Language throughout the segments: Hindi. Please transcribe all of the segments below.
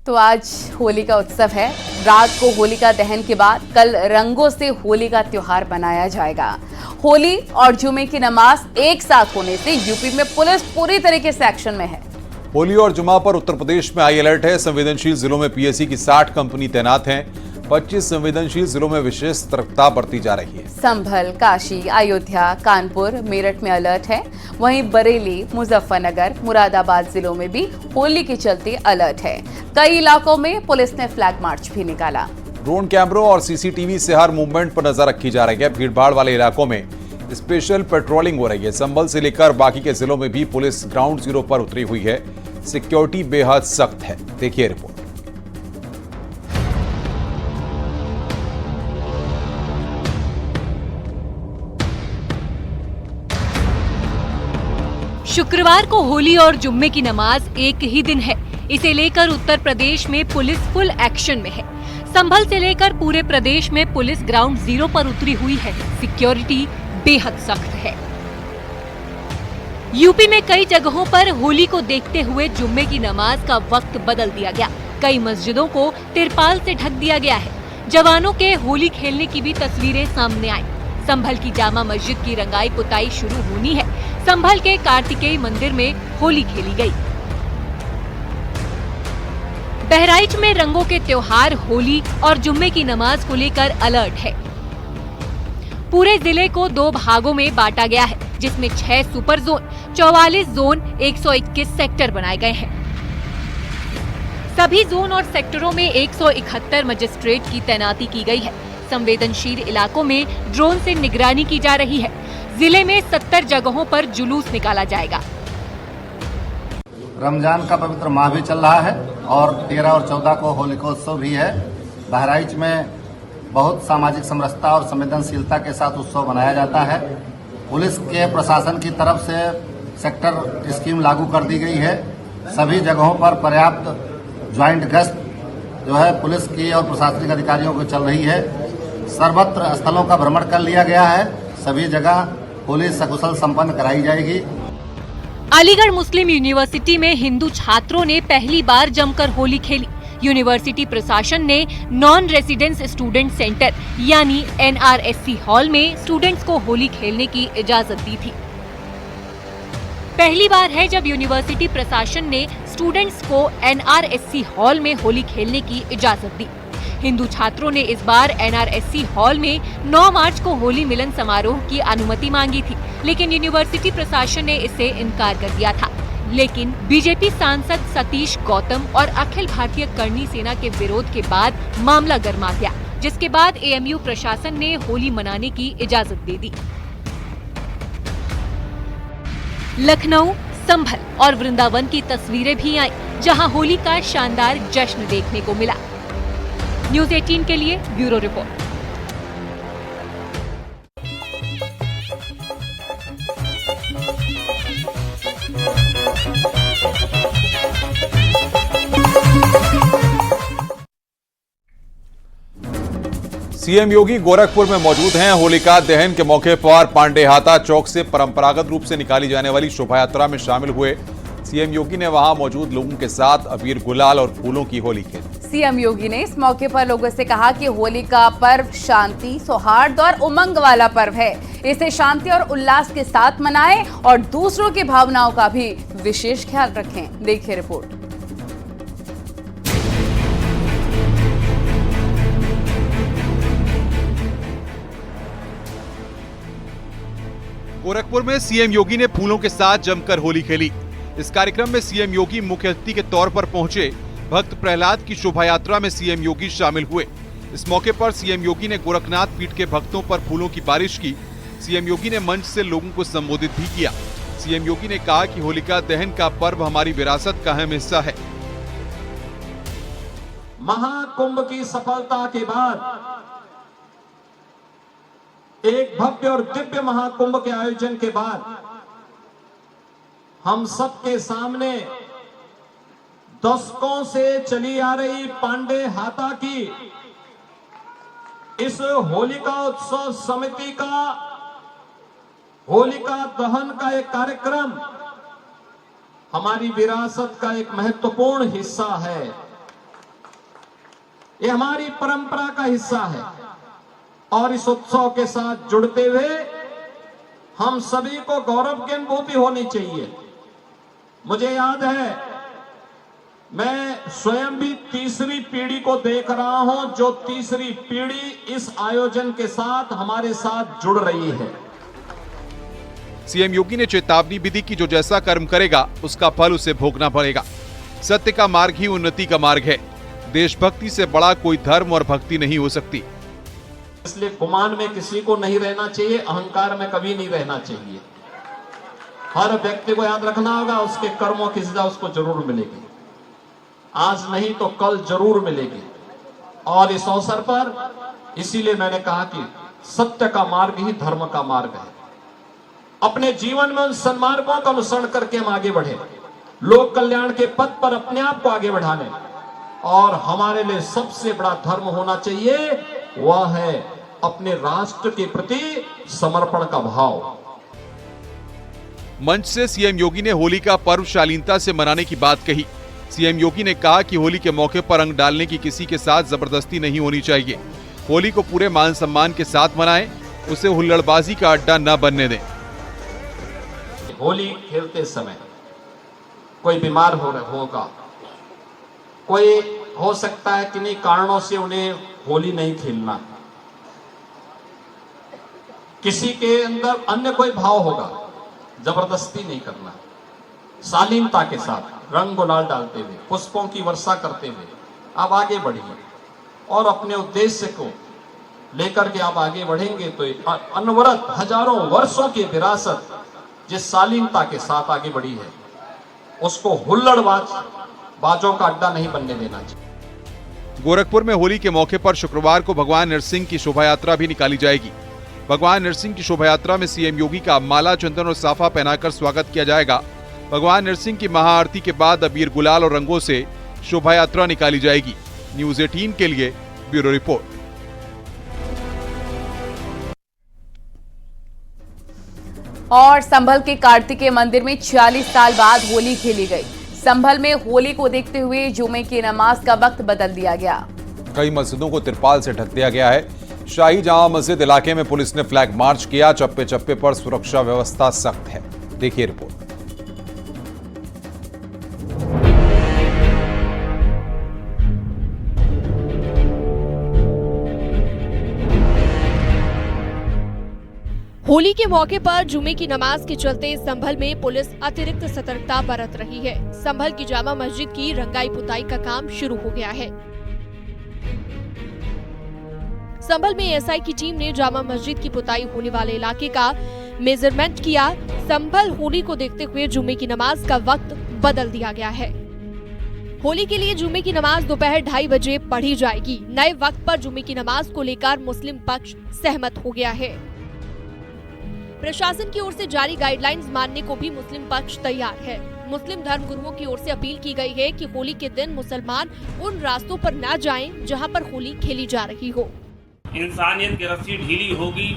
तो आज होली का उत्सव है। रात को होलिका दहन के बाद कल रंगों से होली का त्योहार मनाया जाएगा। होली और जुमे की नमाज एक साथ होने से यूपी में पुलिस पूरी तरीके से एक्शन में है। होली और जुमा पर उत्तर प्रदेश में हाई अलर्ट है। संवेदनशील जिलों में पीएसी की 60 कंपनी तैनात हैं। 25 संवेदनशील जिलों में विशेष सतर्कता बरती जा रही है। संभल, काशी, अयोध्या, कानपुर, मेरठ में अलर्ट है। वहीं बरेली, मुजफ्फरनगर, मुरादाबाद जिलों में भी होली के चलते अलर्ट है। कई इलाकों में पुलिस ने फ्लैग मार्च भी निकाला। ड्रोन कैमरों और सीसीटीवी से हर मूवमेंट पर नजर रखी जा रही है। भीड़भाड़ वाले इलाकों में स्पेशल पेट्रोलिंग हो रही है। संभल से लेकर बाकी के जिलों में भी पुलिस ग्राउंड जीरो पर उतरी हुई है। सिक्योरिटी बेहद सख्त है। देखिए रिपोर्ट। शुक्रवार को होली और जुम्मे की नमाज एक ही दिन है। इसे लेकर उत्तर प्रदेश में पुलिस फुल एक्शन में है। संभल से लेकर पूरे प्रदेश में पुलिस ग्राउंड जीरो पर उतरी हुई है। सिक्योरिटी बेहद सख्त है। यूपी में कई जगहों पर होली को देखते हुए जुम्मे की नमाज का वक्त बदल दिया गया। कई मस्जिदों को तिरपाल से ढक दिया गया है। जवानों के होली खेलने की भी तस्वीरें सामने आई। संभल की जामा मस्जिद की रंगाई पुताई शुरू होनी है। संभल के कार्तिकेय मंदिर में होली खेली गई। बहराइच में रंगों के त्योहार होली और जुम्मे की नमाज को लेकर अलर्ट है। पूरे जिले को 2 भागों में बांटा गया है, जिसमें 6 सुपर जोन, 44 जोन, 121 सेक्टर बनाए गए हैं। सभी जोन और सेक्टरों में 171 मजिस्ट्रेट की तैनाती की गई है। संवेदनशील इलाकों में ड्रोन से निगरानी की जा रही है। जिले में 70 जगहों पर जुलूस निकाला जाएगा। रमजान का पवित्र माह भी चल रहा है और 13 और 14 को होलिकोत्सव भी है। बहराइच में बहुत सामाजिक समरसता और संवेदनशीलता के साथ उत्सव मनाया जाता है। पुलिस के प्रशासन की तरफ से सेक्टर स्कीम लागू कर दी गई है। सभी जगहों पर पर्याप्त ज्वाइंट गश्त जो है पुलिस की और प्रशासनिक अधिकारियों को चल रही है। सर्वत्र स्थलों का भ्रमण कर लिया गया है। सभी जगह पुलिस सकुशल संपन्न कराई जाएगी। अलीगढ़ मुस्लिम यूनिवर्सिटी में हिंदू छात्रों ने पहली बार जमकर होली खेली। यूनिवर्सिटी प्रशासन ने नॉन रेसिडेंस स्टूडेंट सेंटर यानी NRSC हॉल में स्टूडेंट्स को होली खेलने की इजाजत दी थी। पहली बार है जब यूनिवर्सिटी प्रशासन ने स्टूडेंट्स को NRSC हॉल में होली खेलने की इजाजत दी। हिंदू छात्रों ने इस बार NRSC हॉल में 9 मार्च को होली मिलन समारोह की अनुमति मांगी थी, लेकिन यूनिवर्सिटी प्रशासन ने इसे इनकार कर दिया था। लेकिन बीजेपी सांसद सतीश गौतम और अखिल भारतीय करणी सेना के विरोध के बाद मामला गर्मा गया, जिसके बाद AMU प्रशासन ने होली मनाने की इजाजत दे दी। लखनऊ, संभल और वृंदावन की तस्वीरें भी आई, जहां होली का शानदार जश्न देखने को मिला। न्यूज़ 18 के लिए ब्यूरो रिपोर्ट। सीएम योगी गोरखपुर में मौजूद हैं। होलिका दहन के मौके पर पांडेहाता चौक से परंपरागत रूप से निकाली जाने वाली शोभा यात्रा में शामिल हुए। सीएम योगी ने वहां मौजूद लोगों के साथ अबीर, गुलाल और फूलों की होली खेली। सीएम योगी ने इस मौके पर लोगों से कहा कि होली का पर्व शांति, सौहार्द और उमंग वाला पर्व है। इसे शांति और उल्लास के साथ मनाएं और दूसरों की भावनाओं का भी विशेष ख्याल रखें। देखिए रिपोर्ट। गोरखपुर में सीएम योगी ने फूलों के साथ जमकर होली खेली। इस कार्यक्रम में सीएम योगी मुख्य अतिथि के तौर पर पहुंचे। भक्त प्रहलाद की शोभा यात्रा में सीएम योगी शामिल हुए। इस मौके पर सीएम योगी ने गोरखनाथ पीठ के भक्तों पर फूलों की बारिश की। सीएम योगी ने मंच से लोगों को संबोधित भी किया। सीएम योगी ने कहा कि होलिका दहन का पर्व हमारी विरासत का अहम हिस्सा है। महाकुंभ की सफलता के बाद एक भव्य और दिव्य महाकुंभ के आयोजन के बाद हम सबके सामने दशकों से चली आ रही पांडेहाता की इस होलिका उत्सव समिति का होलिका दहन का एक कार्यक्रम हमारी विरासत का एक महत्वपूर्ण हिस्सा है। ये हमारी परंपरा का हिस्सा है और इस उत्सव के साथ जुड़ते हुए हम सभी को गौरव की अनुभूति होनी चाहिए। मुझे याद है, मैं स्वयं भी तीसरी पीढ़ी को देख रहा हूं, जो तीसरी पीढ़ी इस आयोजन के साथ हमारे साथ जुड़ रही है। सीएम योगी ने चेतावनी भी दी कि जो जैसा कर्म करेगा उसका फल उसे भोगना पड़ेगा। सत्य का मार्ग ही उन्नति का मार्ग है। देशभक्ति से बड़ा कोई धर्म और भक्ति नहीं हो सकती। इसलिए गुमान में किसी को नहीं रहना चाहिए, अहंकार में कभी नहीं रहना चाहिए। हर व्यक्ति को याद रखना होगा, उसके कर्मों की सजा उसको जरूर मिलेगी। आज नहीं तो कल जरूर मिलेगी। और इस अवसर पर इसीलिए मैंने कहा कि सत्य का मार्ग ही धर्म का मार्ग है। अपने जीवन में उन सन्मार्गों का अनुसरण करके हम आगे बढ़े, लोक कल्याण के पथ पर अपने आप को आगे बढ़ाने। और हमारे लिए सबसे बड़ा धर्म होना चाहिए, वह है अपने राष्ट्र के प्रति समर्पण का भाव। मंच से सीएम योगी ने होली का पर्व शालीनता से मनाने की बात कही। सीएम योगी ने कहा कि होली के मौके पर रंग डालने की किसी के साथ जबरदस्ती नहीं होनी चाहिए। होली को पूरे मान सम्मान के साथ मनाएं, उसे हुल्लड़बाजी का अड्डा न बनने दें। होली खेलते समय कोई बीमार होगा, कोई हो सकता है किन्हीं कारणों से उन्हें होली नहीं खेलना, किसी के अंदर अन्य कोई भाव होगा, जबरदस्ती नहीं करना। शालीनता के साथ रंग गुलाल डालते हुए, पुष्पों की वर्षा करते हुए आप आगे बढ़िए और अपने उद्देश्य को लेकर के आप आगे बढ़ेंगे तो अनवरत हजारों वर्षों की विरासत जिस शालीनता के साथ आगे बढ़ी है, उसको हुल्लड़बाजों का अड्डा नहीं बनने देना चाहिए। गोरखपुर में होली के मौके पर शुक्रवार को भगवान नरसिंह की शोभा यात्रा भी निकाली जाएगी। भगवान नरसिंह की शोभा यात्रा में सीएम योगी का माला, चंदन और साफा पहनाकर स्वागत किया जाएगा। भगवान नरसिंह की महाआरती के बाद अबीर, गुलाल और रंगों से शोभा यात्रा निकाली जाएगी। न्यूज़ 18 के लिए ब्यूरो रिपोर्ट। और संभल के कार्तिकेय मंदिर में 46 साल बाद होली खेली गई। संभल में होली को देखते हुए जुमे की नमाज का वक्त बदल दिया गया। कई मस्जिदों को तिरपाल से ढक दिया गया है। शाही जामा मस्जिद इलाके में पुलिस ने फ्लैग मार्च किया। चप्पे चप्पे पर सुरक्षा व्यवस्था सख्त है। देखिए रिपोर्ट। होली के मौके पर जुमे की नमाज के चलते संभल में पुलिस अतिरिक्त सतर्कता बरत रही है। संभल की जामा मस्जिद की रंगाई पुताई का काम शुरू हो गया है। संभल में एसआई की टीम ने जामा मस्जिद की पुताई होने वाले इलाके का मेजरमेंट किया। संभल होली को देखते हुए जुमे की नमाज का वक्त बदल दिया गया है। होली के लिए जुमे की नमाज दोपहर 2:30 बजे पढ़ी जाएगी। नए वक्त पर जुमे की नमाज को लेकर मुस्लिम पक्ष सहमत हो गया है। प्रशासन की ओर से जारी गाइडलाइंस मानने को भी मुस्लिम पक्ष तैयार है। मुस्लिम धर्म गुरुओं की ओर से अपील की गई है कि होली के दिन मुसलमान उन रास्तों पर न जाएं जहां पर होली खेली जा रही हो। इंसानियत की रस्सी ढीली होगी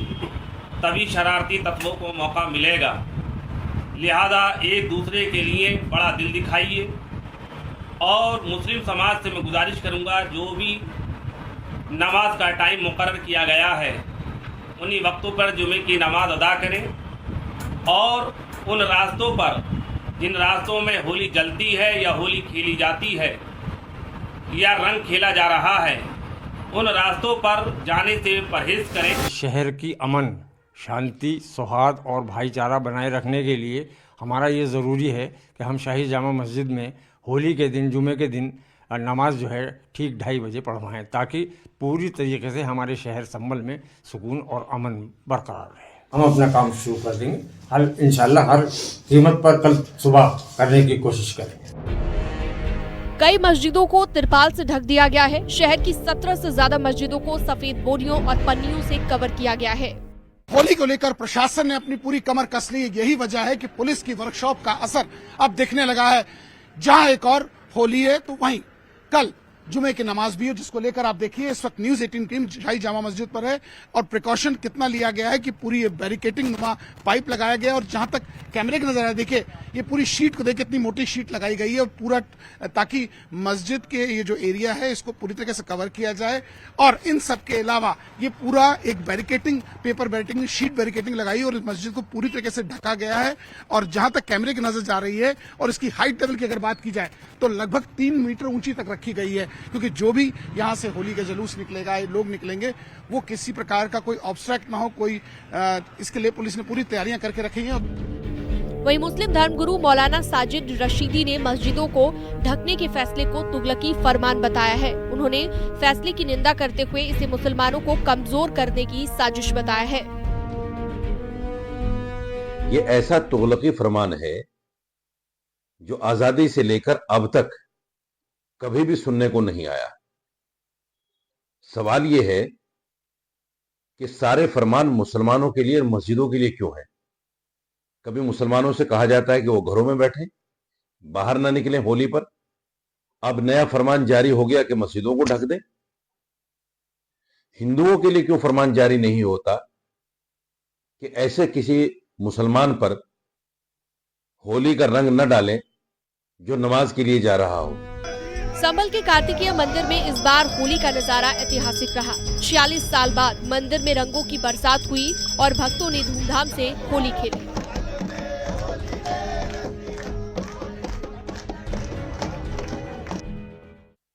तभी शरारती तत्वों को मौका मिलेगा। लिहाजा एक दूसरे के लिए बड़ा दिल दिखाइए। और मुस्लिम समाज से मैं गुजारिश करूंगा, जो भी नमाज का टाइम मुकर्रर किया गया है उन्हीं वक्तों पर जुमे की नमाज अदा करें। और उन रास्तों पर जिन रास्तों में होली जलती है या होली खेली जाती है या रंग खेला जा रहा है, उन रास्तों पर जाने से परहेज करें। शहर की अमन, शांति, सौहार्द और भाईचारा बनाए रखने के लिए हमारा ये ज़रूरी है कि हम शाही जामा मस्जिद में होली के दिन, जुमे के दिन नमाज जो है ठीक 2:30 बजे पढ़वाएं, ताकि पूरी तरीके से हमारे शहर संभल में सुकून और अमन बरकरार रहे। हम अपना काम शुरू कर देंगे। इंशाल्लाह हर कीमत पर कल सुबह करने की कोशिश करेंगे। कई मस्जिदों को तिरपाल से ढक दिया गया है। शहर की 17 से ज्यादा मस्जिदों को सफेद बोरियों और पन्नियों से कवर किया गया है। होली को लेकर प्रशासन ने अपनी पूरी कमर कस ली। यही वजह है कि पुलिस की वर्कशॉप का असर अब दिखने लगा है। जहां एक और होली है तो वहीं कल जुमे की नमाज भी हो, जिसको लेकर आप देखिए इस वक्त न्यूज 18 टीम शाही जामा मस्जिद पर है और प्रिकॉशन कितना लिया गया है कि पूरी बैरिकेटिंग नुमा पाइप लगाया गया है और जहां तक कैमरे की नजर आया, देखिए ये पूरी शीट को देखिए, इतनी मोटी शीट लगाई गई है और पूरा ताकि मस्जिद के ये जो एरिया है इसको पूरी तरीके से कवर किया जाए। और इन सब के अलावा ये पूरा एक barricading, paper barricading, sheet barricading लगाई और इस मस्जिद को पूरी तरीके से ढका गया है। और जहां तक कैमरे की नजर जा रही है और इसकी हाइट लेवल की अगर बात की जाए तो लगभग 3 मीटर ऊंची तक रखी गई है, क्योंकि जो भी यहां से होली का जुलूस निकलेगा, लोग निकलेंगे, वो किसी प्रकार का कोई ऑब्स्ट्रैक्ट ना हो, कोई इसके लिए पुलिस ने पूरी तैयारियां करके रखी हैं। वहीं मुस्लिम धर्मगुरु मौलाना साजिद रशीदी ने मस्जिदों को ढकने के फैसले को तुगलकी फरमान बताया है। उन्होंने फैसले की निंदा करते हुए इसे मुसलमानों को कमजोर करने की साजिश बताया है। ये ऐसा तुगलकी फरमान है जो आजादी से लेकर अब तक कभी भी सुनने को नहीं आया। सवाल यह है कि सारे फरमान मुसलमानों के लिए और मस्जिदों के लिए क्यों है? कभी मुसलमानों से कहा जाता है कि वो घरों में बैठें, बाहर ना निकलें होली पर। अब नया फरमान जारी हो गया कि मस्जिदों को ढक दें। हिंदुओं के लिए क्यों फरमान जारी नहीं होता कि ऐसे किसी मुसलमान पर होली का रंग न डालें जो नमाज के लिए जा रहा हो। संभल के कार्तिकेय मंदिर में इस बार होली का नजारा ऐतिहासिक रहा। 46 साल बाद मंदिर में रंगों की बरसात हुई और भक्तों ने धूमधाम से होली खेली।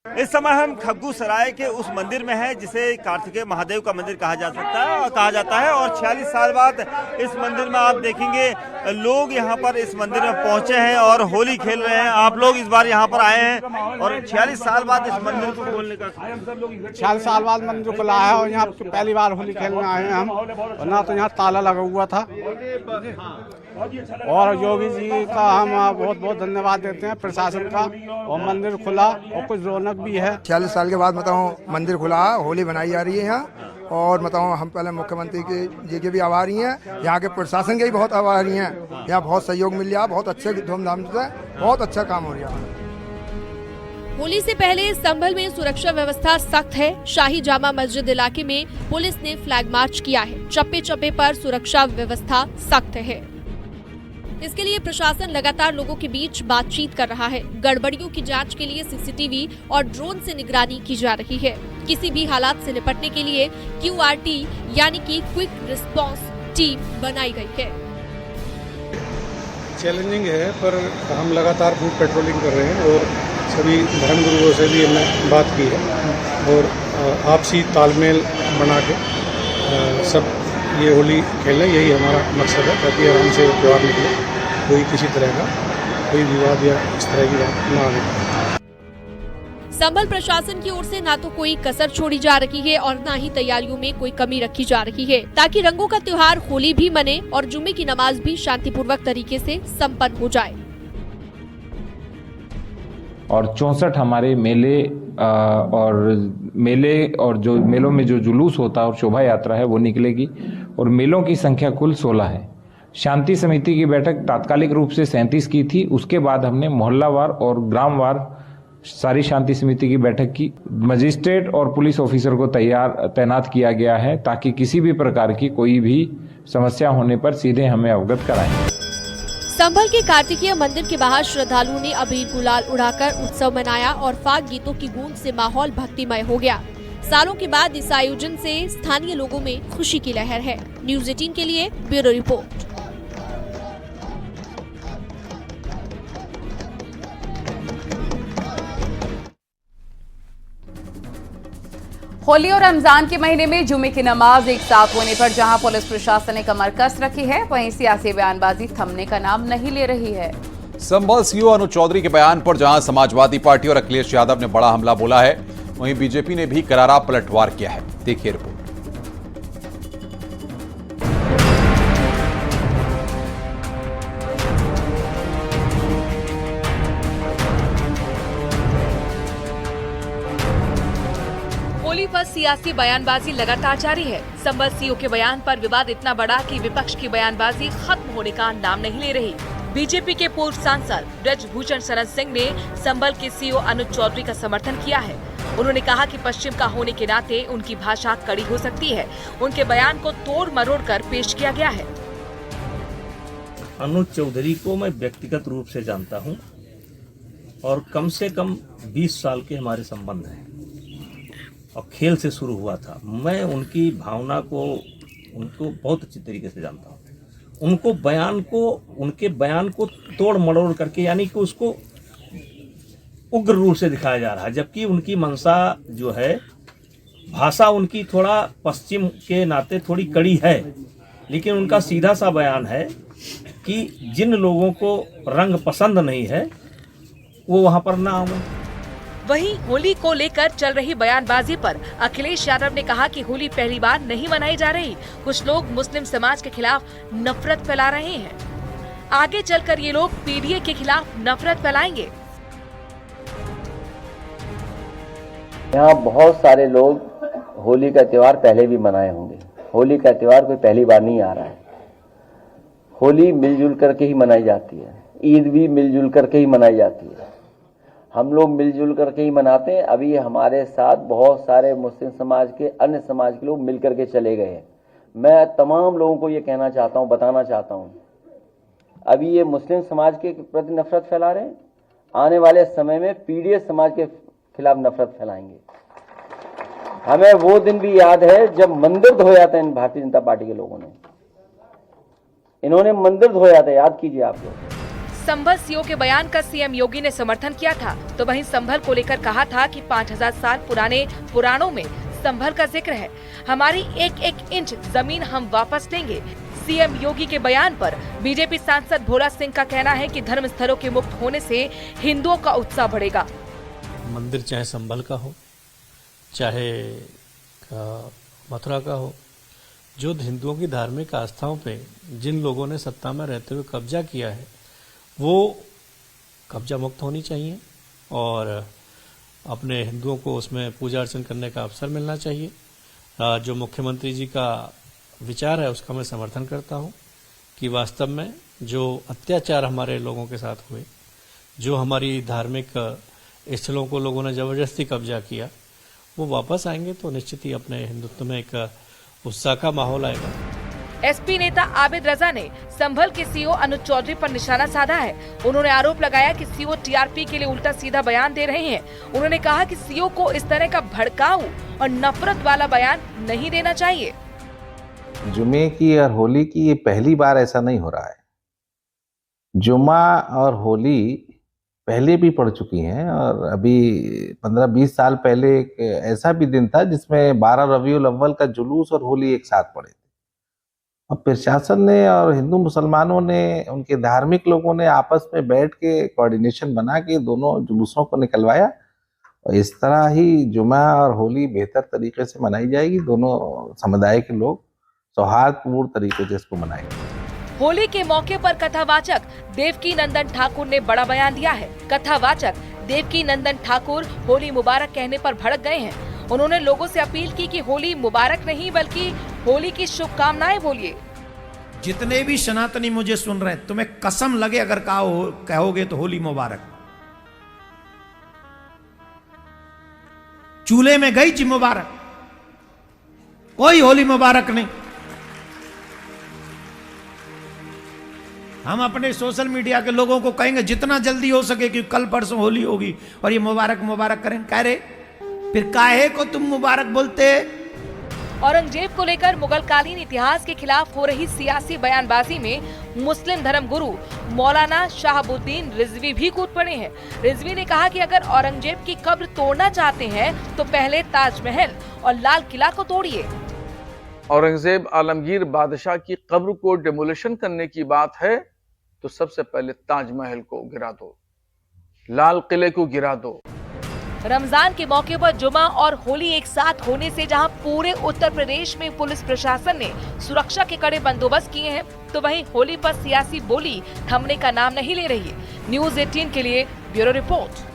इस समय हम खग्गू सराय के उस मंदिर में हैं जिसे कार्तिकेय महादेव का मंदिर कहा जा सकता है और कहा जाता है। और 46 साल बाद इस मंदिर में आप देखेंगे लोग यहाँ पर इस मंदिर में पहुंचे हैं और होली खेल रहे हैं। आप लोग इस बार यहाँ पर आए हैं और 46 साल बाद इस मंदिर को खोलने का 46 साल बाद मंदिर खुला है और यहाँ पहली बार होली खेलने आए हैं हम। और ना तो यहाँ ताला लगा हुआ था और योगी जी का हम बहुत बहुत धन्यवाद देते हैं, प्रशासन का। और मंदिर खुला और कुछ रौनक भी है। 46 साल के बाद मंदिर खुला, होली बनाई जा रही है यहाँ। और हम पहले मुख्यमंत्री जी के भी आभारी हैं, यहाँ के प्रशासन के भी बहुत आभारी हैं। यहाँ बहुत सहयोग मिल रहा है, बहुत अच्छे धूमधाम से बहुत अच्छा काम हो रहा है। होली से पहले संभल में सुरक्षा व्यवस्था सख्त है। शाही जामा मस्जिद इलाके में पुलिस ने फ्लैग मार्च किया है। चप्पे चप्पे पर सुरक्षा व्यवस्था सख्त है। इसके लिए प्रशासन लगातार लोगों के बीच बातचीत कर रहा है। गड़बड़ियों की जांच के लिए सीसीटीवी और ड्रोन से निगरानी की जा रही है। किसी भी हालात से निपटने के लिए QRT यानी कि क्विक रिस्पांस टीम बनाई गई है। चैलेंजिंग है पर हम लगातार फूड पेट्रोलिंग कर रहे हैं और सभी धर्मगुरुओं से भी हमने बात की है और आपसी तालमेल बना के सब ये होली खेलना, यही हमारा मकसद है ताकि आराम से त्योहार निकले, कोई किसी तरह का कोई विवाद या इस तरह की बात ना आने। संभल प्रशासन की ओर से ना तो कोई कसर छोड़ी जा रही है और ना ही तैयारियों में कोई कमी रखी जा रही है, ताकि रंगों का त्योहार होली भी मने और जुमे की नमाज भी शांतिपूर्वक तरीके से संपन्न हो जाए। और 64 हमारे मेले और जो मेलों में जो जुलूस होता है और शोभा यात्रा है वो निकलेगी और मेलों की संख्या कुल 16 है। शांति समिति की बैठक तात्कालिक रूप से 37 की थी। उसके बाद हमने मोहल्लावार और ग्रामवार सारी शांति समिति की बैठक की। मजिस्ट्रेट और पुलिस ऑफिसर को तैनात किया गया है ताकि किसी भी प्रकार की कोई भी समस्या होने पर सीधे हमें अवगत कराएं। संभल के कार्तिकेय मंदिर के बाहर श्रद्धालुओं ने अबीर गुलाल उड़ाकर उत्सव मनाया और फाग गीतों की गूंज से माहौल भक्तिमय हो गया। सालों के बाद इस आयोजन से स्थानीय लोगों में खुशी की लहर है। न्यूज़ 18 के लिए ब्यूरो रिपोर्ट। होली और रमजान के महीने में जुमे की नमाज एक साथ होने पर जहां पुलिस प्रशासन ने कमर कस रखी है, वहीं सियासी बयानबाजी थमने का नाम नहीं ले रही है। संभल सीओ अनुज चौधरी के बयान पर जहां समाजवादी पार्टी और अखिलेश यादव ने बड़ा हमला बोला है, वहीं बीजेपी ने भी करारा पलटवार किया है। देखिए रिपोर्ट। होली पर सियासी बयानबाजी लगातार जारी है। संभल सीओ के बयान पर विवाद इतना बड़ा कि विपक्ष की बयानबाजी खत्म होने का नाम नहीं ले रही। बीजेपी के पूर्व सांसद ब्रजभूषण शरण सिंह ने संभल के सीओ अनुज चौधरी का समर्थन किया है। उन्होंने कहा कि पश्चिम का होने के नाते उनकी भाषा कड़ी हो सकती है। उनके बयान को तोड़ मरोड़ कर पेश किया गया है। अनुज चौधरी को मैं व्यक्तिगत रूप से जानता हूं और कम से कम 20 साल के हमारे संबंध हैं और खेल से शुरू हुआ था। मैं उनकी भावना को उनको बहुत अच्छी तरीके से जानता हूं। उनके बयान को तोड़ मरोड़ करके यानी कि उसको उग्र रूप से दिखाया जा रहा है, जबकि उनकी मंशा जो है भाषा उनकी थोड़ा पश्चिम के नाते थोड़ी कड़ी है, लेकिन उनका सीधा सा बयान है कि जिन लोगों को रंग पसंद नहीं है वो वहां पर ना आए। वहीं होली को लेकर चल रही बयानबाजी पर अखिलेश यादव ने कहा कि होली पहली बार नहीं मनाई जा रही। कुछ लोग मुस्लिम समाज के खिलाफ नफरत फैला रहे हैं। आगे चलकर ये लोग पीडीए के खिलाफ नफरत फैलाएंगे। यहाँ बहुत सारे लोग होली का त्योहार पहले भी मनाए होंगे। होली का त्योहार कोई पहली बार नहीं आ रहा है। होली मिलजुल करके ही मनाई जाती है। ईद भी मिलजुल करके ही मनाई जाती है। हम लोग मिलजुल करके ही मनाते हैं। अभी हमारे साथ बहुत सारे मुस्लिम समाज के, अन्य समाज के लोग मिल करके चले गए हैं। मैं तमाम लोगों को ये कहना चाहता हूँ, बताना चाहता हूँ, अभी ये मुस्लिम समाज के प्रति नफरत फैला रहे हैं, आने वाले समय में पीडीए समाज के खिलाफ नफरत फैलाएंगे। हमें वो दिन भी याद है जब मंदिर धोया था इन भारतीय जनता पार्टी के लोगों ने। इन्होंने मंदिर धोया था, याद कीजिए आप लोग। संभल सीओ के बयान का सीएम योगी ने समर्थन किया था, तो वहीं संभल को लेकर कहा था कि 5000 साल पुराने पुराणों में संभल का जिक्र है। हमारी एक एक इंच जमीन हम वापस लेंगे। सीएम योगी के बयान पर बीजेपी सांसद भोला सिंह का कहना है कि धर्म स्थलों के मुक्त होने से हिंदुओं का उत्साह बढ़ेगा। मंदिर चाहे संभल का हो, चाहे मथुरा का हो, जो हिंदुओं की धार्मिक आस्थाओं पे जिन लोगों ने सत्ता में रहते हुए कब्जा किया है वो कब्जा मुक्त होनी चाहिए और अपने हिंदुओं को उसमें पूजा अर्चन करने का अवसर मिलना चाहिए। जो मुख्यमंत्री जी का विचार है उसका मैं समर्थन करता हूं कि वास्तव में जो अत्याचार हमारे लोगों के साथ हुए, जो हमारी धार्मिक स्थलों को लोगों ने जबरदस्ती कब्जा किया, वो वापस आएंगे तो निश्चित ही अपने हिंदुत्व में एक उत्साह का माहौल आएगा। एसपी नेता आबिद रजा ने संभल के सीओ अनुज चौधरी पर निशाना साधा है। उन्होंने आरोप लगाया कि सीओ टीआरपी के लिए उल्टा सीधा बयान दे रहे हैं। उन्होंने कहा कि सीओ को इस तरह का भड़काऊ और नफरत वाला बयान नहीं देना चाहिए। जुमे की और होली की ये पहली बार ऐसा नहीं हो रहा है। जुमा और होली पहले भी पड़ चुकी हैं और अभी 15-20 साल पहले एक ऐसा भी दिन था जिसमें 12 रबीउल अव्वल का जुलूस और होली एक साथ पड़े थे। अब प्रशासन ने और हिंदू मुसलमानों ने, उनके धार्मिक लोगों ने आपस में बैठ के कोऑर्डिनेशन बना के दोनों जुलूसों को निकलवाया और इस तरह ही जुमा और होली बेहतर तरीके से मनाई जाएगी। दोनों समुदाय के लोग सौहार्दपूर्ण तरीके से इसको मनाएंगे। होली के मौके पर कथावाचक देवकी नंदन ठाकुर ने बड़ा बयान दिया है। कथावाचक देवकी नंदन ठाकुर होली मुबारक कहने पर भड़क गए हैं। उन्होंने लोगों से अपील की कि होली मुबारक नहीं बल्कि होली की शुभकामनाएं बोलिए। जितने भी सनातनी मुझे सुन रहे हैं, तुम्हें कसम लगे अगर कहोगे तो होली मुबारक। चूल्हे में गई जी मुबारक, कोई होली मुबारक नहीं। हम अपने सोशल मीडिया के लोगों को कहेंगे जितना जल्दी हो सके कि कल परसों होली होगी और ये मुबारक मुबारक करें। कह रहे फिर काहे को तुम मुबारक बोलते। औरंगजेब को लेकर मुगलकालीन इतिहास के खिलाफ हो रही सियासी बयानबाजी में मुस्लिम धर्मगुरु मौलाना शाहबुद्दीन रिजवी भी कूद पड़े हैं। रिजवी ने कहा कि अगर औरंगजेब की कब्र तोड़ना चाहते हैं तो पहले ताजमहल और लाल किला को तोड़िए। औरंगजेब आलमगीर बादशाह की कब्र को डेमोलिशन करने की बात है तो सबसे पहले ताजमहल को गिरा दो, लाल किले को गिरा दो। रमजान के मौके पर जुमा और होली एक साथ होने से जहां पूरे उत्तर प्रदेश में पुलिस प्रशासन ने सुरक्षा के कड़े बंदोबस्त किए हैं, तो वहीं होली पर सियासी बोली थमने का नाम नहीं ले रही है। न्यूज़ 18 के लिए ब्यूरो रिपोर्ट।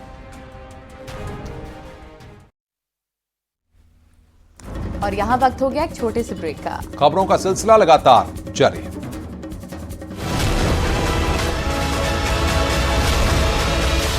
और यहाँ वक्त हो गया एक छोटे से ब्रेक का। खबरों का सिलसिला लगातार जारी है।